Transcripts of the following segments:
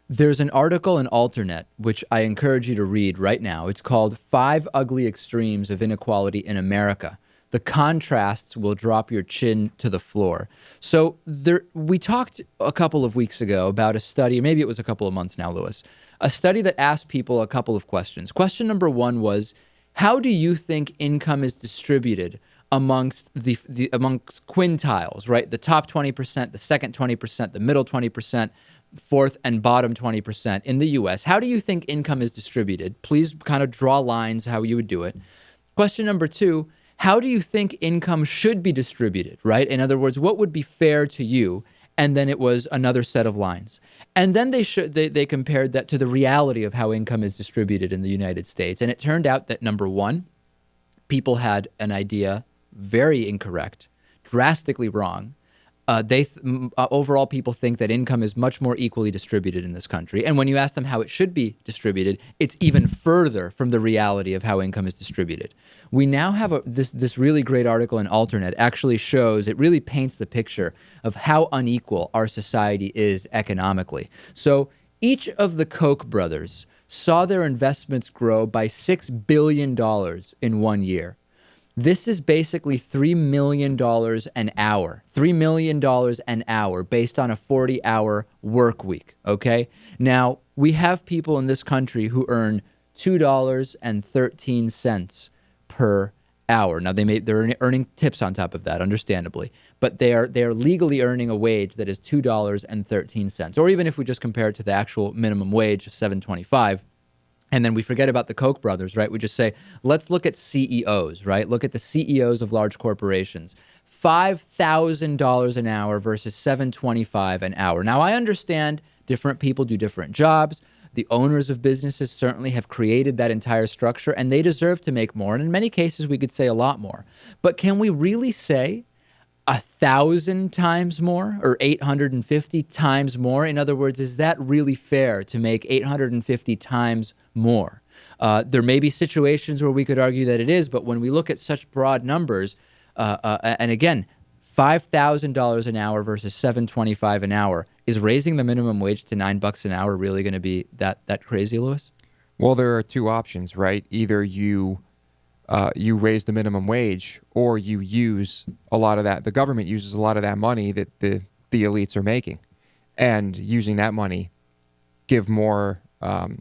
There's an article in Alternet, which I encourage you to read right now. It's called Five Ugly Extremes of Inequality in America. The contrasts will drop your chin to the floor. So we talked a couple of weeks ago about a study, maybe it was a couple of months now, Lewis, a study that asked people a couple of questions. Question number one was, how do you think income is distributed amongst amongst quintiles, right? The top 20%, the second 20%, the middle 20%, fourth and bottom 20% in the US. How do you think income is distributed? Please kind of draw lines how you would do it. Question number two, how do you think income should be distributed, right? In other words, what would be fair to you? And then it was another set of lines. And then they compared that to the reality of how income is distributed in the United States. And it turned out that number one, people had an idea very incorrect, drastically wrong. Overall, people think that income is much more equally distributed in this country. And when you ask them how it should be distributed, it's even further from the reality of how income is distributed. We now have this really great article in Alternet actually shows, it really paints the picture of how unequal our society is economically. So each of the Koch brothers saw their investments grow by $6 billion in 1 year. This is basically $3 million an hour, $3 million an hour based on a 40-hour work week, okay? Now, we have people in this country who earn $2.13 per hour. Now, they're earning tips on top of that, understandably, but they are legally earning a wage that is $2.13, or even if we just compare it to the actual minimum wage of $7.25. And then we forget about the Koch brothers, right? We just say, let's look at CEOs, right? Look at the CEOs of large corporations. $5,000 an hour versus $7.25 an hour. Now, I understand different people do different jobs. The owners of businesses certainly have created that entire structure, and they deserve to make more. And in many cases, we could say a lot more. But can we really say 1,000 times more or 850 times more? In other words, is that really fair to make 850 times more? There may be situations where we could argue that it is, but when we look at such broad numbers, and again, $5,000 an hour versus $7.25 an hour, is raising the minimum wage to $9 an hour really going to be that crazy, Lewis? Well, there are two options, right? Either you raise the minimum wage, or you use a lot of that. The government uses a lot of that money that the elites are making, and using that money, give more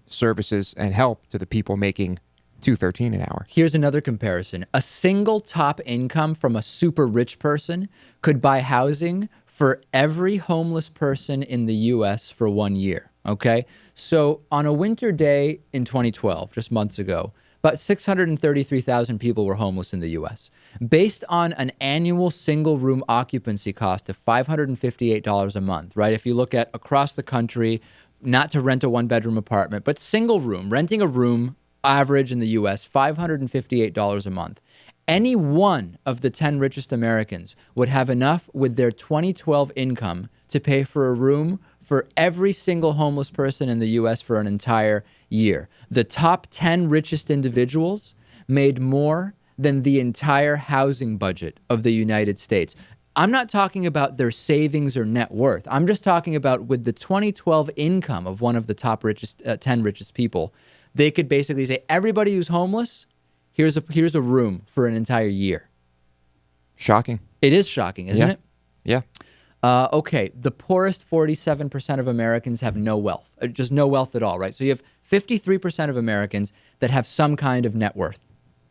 services and help to the people making $2.13 an hour. Here's another comparison. A single top income from a super rich person could buy housing for every homeless person in the U.S. for 1 year. Okay, so on a winter day in 2012, just months ago, about 633,000 people were homeless in the U.S. Based on an annual single-room occupancy cost of $558 a month, right? If you look at across the country, not to rent a one-bedroom apartment, but single room, renting a room, average in the U.S., $558 a month. Any one of the 10 richest Americans would have enough with their 2012 income to pay for a room for every single homeless person in the U.S. for an entire year. The top 10 richest individuals made more than the entire housing budget of the United States. I'm not talking about their savings or net worth. I'm just talking about with the 2012 income of one of the top 10 richest people, they could basically say, everybody who's homeless, here's a room for an entire year. Shocking. It is shocking, isn't it? Yeah. Okay, the poorest 47% of Americans have no wealth, just no wealth at all, right? So you have 53% of Americans that have some kind of net worth,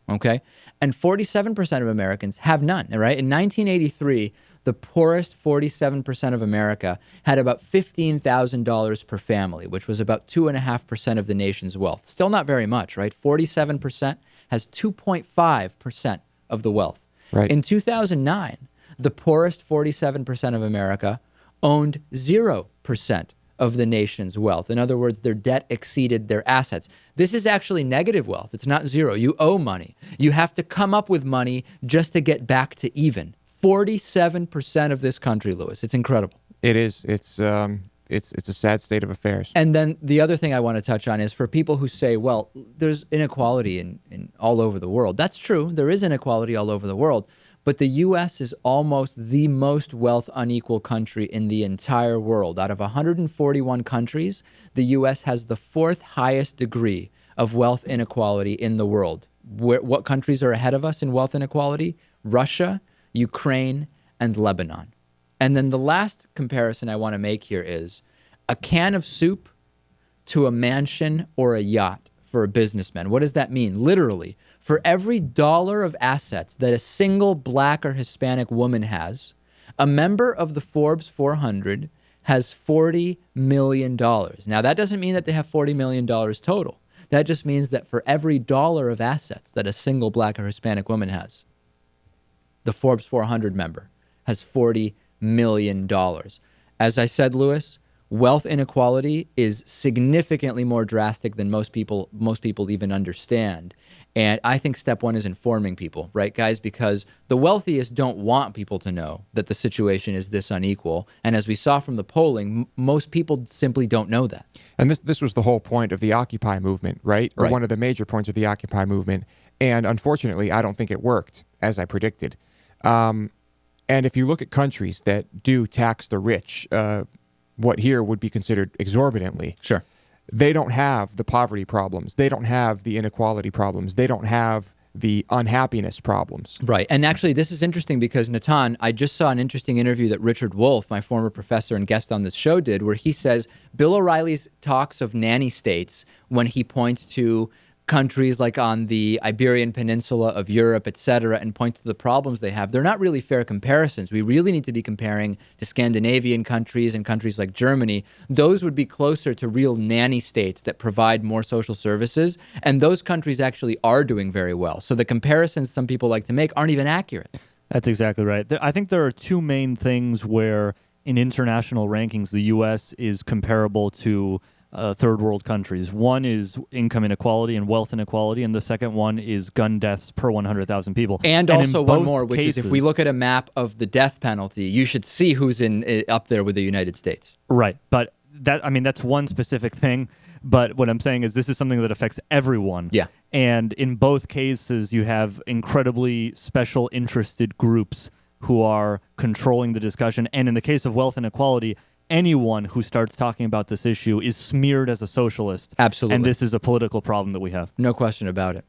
okay? And 47% of Americans have none, right? In 1983, the poorest 47% of America had about $15,000 per family, which was about 2.5% of the nation's wealth. Still not very much, right? 47% has 2.5% of the wealth. Right. In 2009, the poorest 47% of America owned 0% of the nation's wealth. In other words, their debt exceeded their assets. This is actually negative wealth. It's not zero. You owe money. You have to come up with money just to get back to even. 47% of this country, Lewis. It's incredible. It is. It's a sad state of affairs. And then the other thing I want to touch on is for people who say, well, there's inequality in all over the world. That's true. There is inequality all over the world. but the U.S. is almost the most wealth unequal country in the entire world. Out of 141 countries, the U.S. has the fourth highest degree of wealth inequality in the world. What countries are ahead of us in wealth inequality? Russia, Ukraine, and Lebanon. And then the last comparison I want to make here is a can of soup to a mansion or a yacht for a businessman. What does that mean? Literally, for every dollar of assets that a single black or Hispanic woman has, a member of the Forbes 400 has $40 million. Now, that doesn't mean that they have $40 million total. That just means that for every dollar of assets that a single black or Hispanic woman has, the Forbes 400 member has $40 million. As I said, Lewis, wealth inequality is significantly more drastic than most people even understand. And I think step one is informing people, right, guys? Because the wealthiest don't want people to know that the situation is this unequal. And as we saw from the polling, most people simply don't know that. And this was the whole point of the Occupy movement, right? Or one of the major points of the Occupy movement. And unfortunately, I don't think it worked, as I predicted. And if you look at countries that do tax the rich, what here would be considered exorbitantly, sure, they don't have the poverty problems. They don't have the inequality problems. They don't have the unhappiness problems. Right. And actually, this is interesting because, Natan, I just saw an interesting interview that Richard Wolff, my former professor and guest on this show, did, where he says Bill O'Reilly's talks of nanny states when he points to countries like on the Iberian Peninsula of Europe, et cetera, and points to the problems they have, they're not really fair comparisons. We really need to be comparing to Scandinavian countries and countries like Germany. Those would be closer to real nanny states that provide more social services, and those countries actually are doing very well. So the comparisons some people like to make aren't even accurate. That's exactly right. I think there are two main things where in international rankings, the U.S. is comparable to third world countries. One is income inequality and wealth inequality, and the second one is gun deaths per 100,000 people. And also one more, which is if we look at a map of the death penalty, you should see who's up there with the United States. Right, but that's one specific thing. But what I'm saying is this is something that affects everyone. Yeah. And in both cases, you have incredibly special interested groups who are controlling the discussion. And in the case of wealth inequality, anyone who starts talking about this issue is smeared as a socialist. Absolutely. And this is a political problem that we have. No question about it.